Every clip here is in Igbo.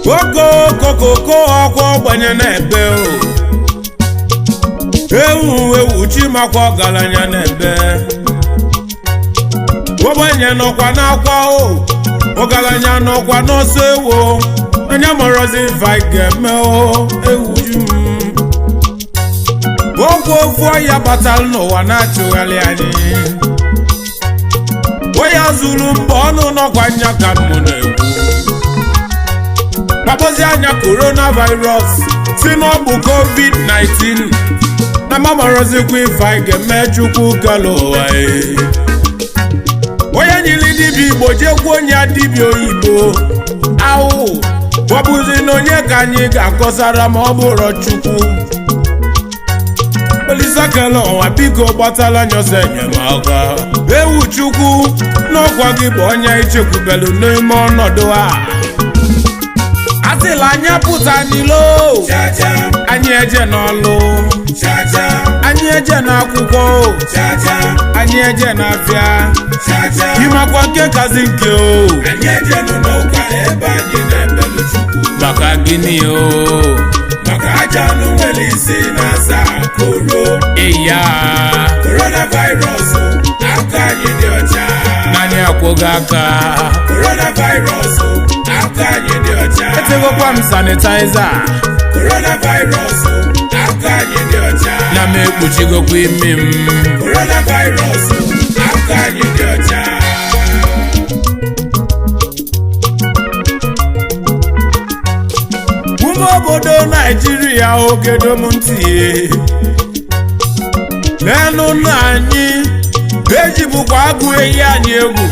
Koko ọkwa ọgbanye na-ebe o ewu chimakwa ọgaranya na-ebe ọgbanye nọkwa n'akwa o ọgaranya nọkwa n'ọsọ ewu onye mọrọzi ife ga-eme o ewu okwu ofu ọya batara n'ụwa na-achụgharị anyị onye zuru mbọ ọnụ nọkwa nya ka mụ na-ekwu kpapozi anya coronavirus si n'ọbụ COVID-19 na mamarozikwa ife anyị ga-eme chukwu kala ụwa onye nyili dibịa igbo jekwa onye dibịa oyibo ahụ ọbụzi na onye ka anyị ga-akọsara ma ọ bụrụ chukwu Olisa kala ụwa biko gbatala anya ọsọ enyemaka ewu chukwu n'ọkwa gị bụ onye ichekwubelu n'ime ọnọdụ a asịla anya pụta n'ilo anyị eje n'ọlụ anyị eje n'akwụkwọ anyị eje n'afịa ịmakwa nke kazi nke o anyị eje n'ụka ebe anyị na-ebelu chukwu maka gịnị o maka aja anụ nwere isi na-asa koro eya coronavirus aka anyị dị ọcha naanị akwụghị aka coronavirus aka anyị dị ọcha etegokwa m sanitizer coronavirus aka anyị dị ọcha na m ekpuchigokwa imi m coronavirus aka anyị dị ọcha ụmụ obodo Naijiria ogedo m ntị n'enu anyị ejibụkwa agụ eyi anyị egwu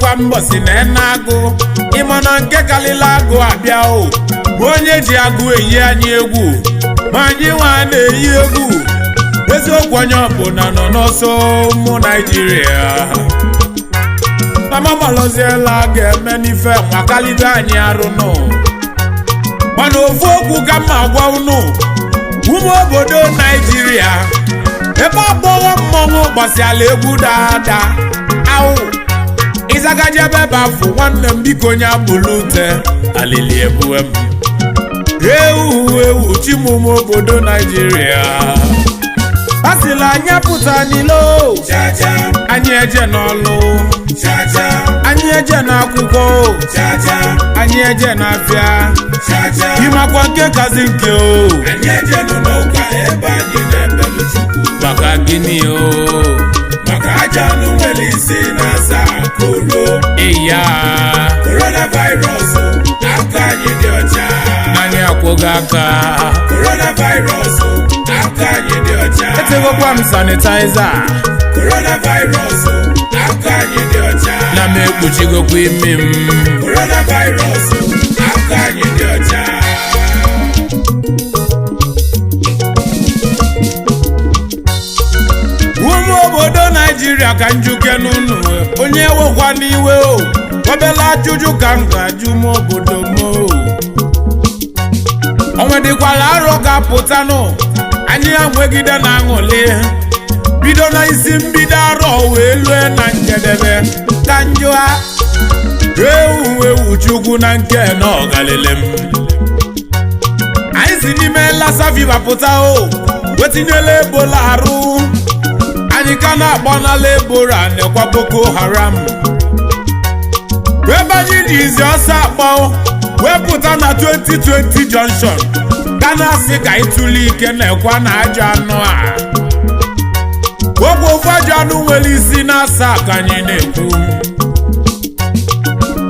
kwa mbọsị na-ene agụ ịma na nke kalila agụ abịa o bụ onye ji agụ eyi anyị egwu ma anyị nwa na-eyi egwu eziokwu onye ọbụla nọ n'ọsọ ụmụ Naijiria mamamaloziela ga-eme n'ife nwa kalibe anyị arụ nụ mana ofu okwu ka mma gwa unu ụmụ obodo Naijiria ebe agbọghọ mmọnwụ gbasiala egwu dada ahụ ịzagajebe ebe afọ nwanne m biko onye agbụlụ ute alili ebuwe m ewu chimume obodo Naijiria asịla anya pụta n'ilo anyị eje n'ọlụ anyị eje n'akwụkwọ anyị eje n'afịa ịmakwa nke kazi nke o anyị eje n'ụka ebe anyị na-ebelu chukwu maka gịnị o maka aja anụ nwere isi na-asa koro eya coronavirus aka anyị dị ọcha naanị akwụghị aka coronavirus aka anyị dị ọcha etegokwa m sanitizer coronavirus aka anyị dị ọcha na m ekpuchigokwa imi m coronavirus aka anyị dị ọcha ụmụ obodo Naijiria ka njuke n'ụnụ onye wekwa n'iwe o obela ajụjụ ka m ga-ajụ ụmụ obodo m o nwedịkwala arọ ga-apụtanụ anyị enwegide na aṅụli bido na isi mbido arọ wee lue na njedebe ka njụa ewu chukwu na nke na ọgalele m anyị si n'ime Lassa fever pụta o wetinyela Ebola arụ anyị ka na-agbanala Ebola nekwa Boko Haram ebe anyị dị izi ọsọ akpọ wepụta na 2020 junction ka na-asị ka ịtụli ike na-ekwa na ajọ anụ a okwu ofu ajọ anụ nwere isi na-asa ka anyị na-ekwu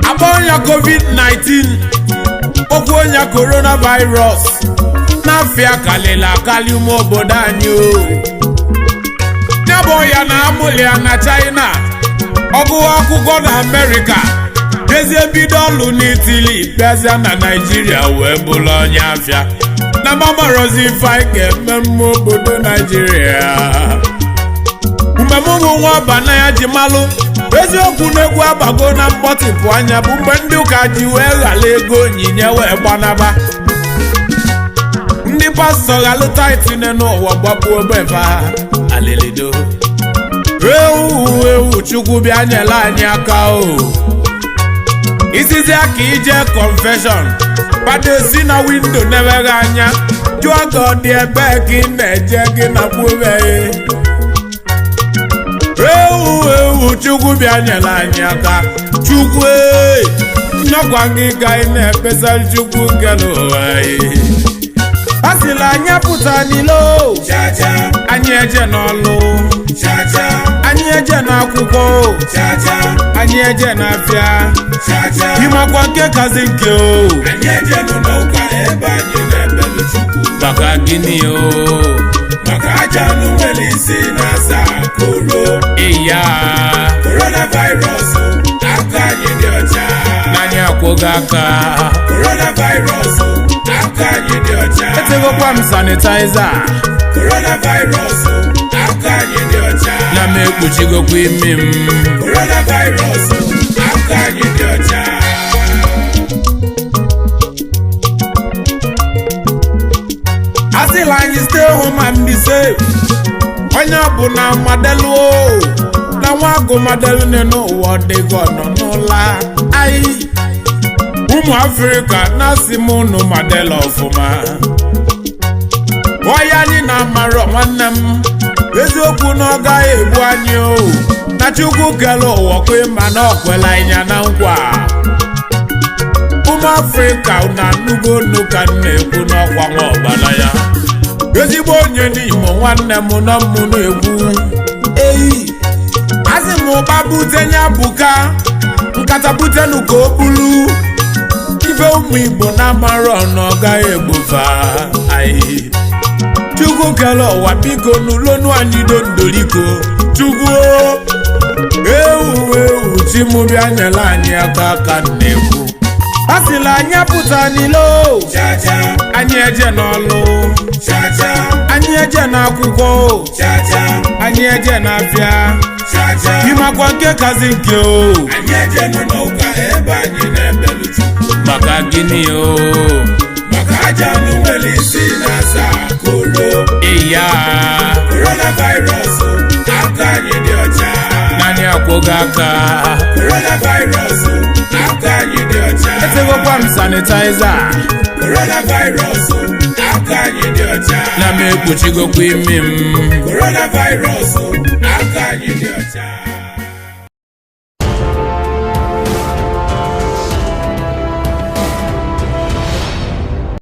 agba ọnya COVID-19 okwu ọnya coronavirus na-afịa kalịla akali ụmụ obodo anyị o nyabụ ya na amụlị ya na China ọgụ akwụkwọ na Amerịka dezie bido ọlụ n'Itali bịazịa na Naijiria wee bụrụ onye afịa na mamarozi ife anyị ga-eme mmụọ obodo Naijiria mgbe ụmụ nwa ọbana ya ji malụ eziokwu na egwu agbago na mkpọtịpụ anya bụ mgbe ndị ụka ji wee ghara ego onyinye wee gbanaba ndị pastọ ghalụta itinye n'ụwa gbapụ obefa alilido ewu chukwu bịa nyela anyị aka o isizi aka ije confession padesi na windo na-enweghị anya jụọ ka ọ dị ebe ka ị na-eje gị na kwubeghị ewu Chukwu bịa nyere anyị aka Chukwu nyọkwa gị ka ị na-ekpesa Chukwu kele ụwa a sịla anyị apụta n'ilo anyị eje n'ọlụ anyị eje n'akwụkwọ anyị eje n'afịa ịmakwa nke kazi nke o maka gịnị o maka aja anụ nwere isi na-asa kolo iya coronavirus aka anyị dị ọcha n'anya akwụghị aka coronavirus aka anyị dị ọcha etegokwa m sanitaiza coronavirus aka anyị dị ọcha na m ekpuchigokwa imi m coronavirus aka anyị dị ọcha asịla anyị stay home and be safe onye ọbụla madelu na nwa agụ madelu n'ụwa dịgo nọ n'ụla anyị ụmụ Afrịka na-asị m unu madelu ọfụma ọya anyị na-amarọ nwanne m eziokwu na ọ gaghị egbu anyị o na Chukwu kere ụwa kwe ma na ọkwela ịnya na nkwa ụmụ Afrịka na nnukwu onu ka m na-ekwu n'ọkwa nwa ọgbala ya ezigbo onye n'Imo nwanne m nọ m na-egwu eyi asị m ụba bute nya buka nkata butenu ka o bulu ife ụmụ Igbo na-amarọ na ọ gaghị egbufa anyị Chukwu kere ụwa biko n'ụlọnu anyị dondoriko Chukwu ewu chimụbịa nyere anyị aka ka m na-ekwu a sịla anyị apụta n'ilo anyị eje n'ọlụ anyị eje n'akwụkwọ anyị eje n'afịa ịmakwa nke kazi nke o maka gịnị o maka aja anụ nwere isi na-asa kolo iya coronavirus aka anyị dị ọcha n'anya akwụghị aka coronavirus aka anyị dị ọcha etegokwa m sanitaiza coronavirus aka anyị dị ọcha na m ekpuchigokwa imi m coronavirus aka anyị dị ọcha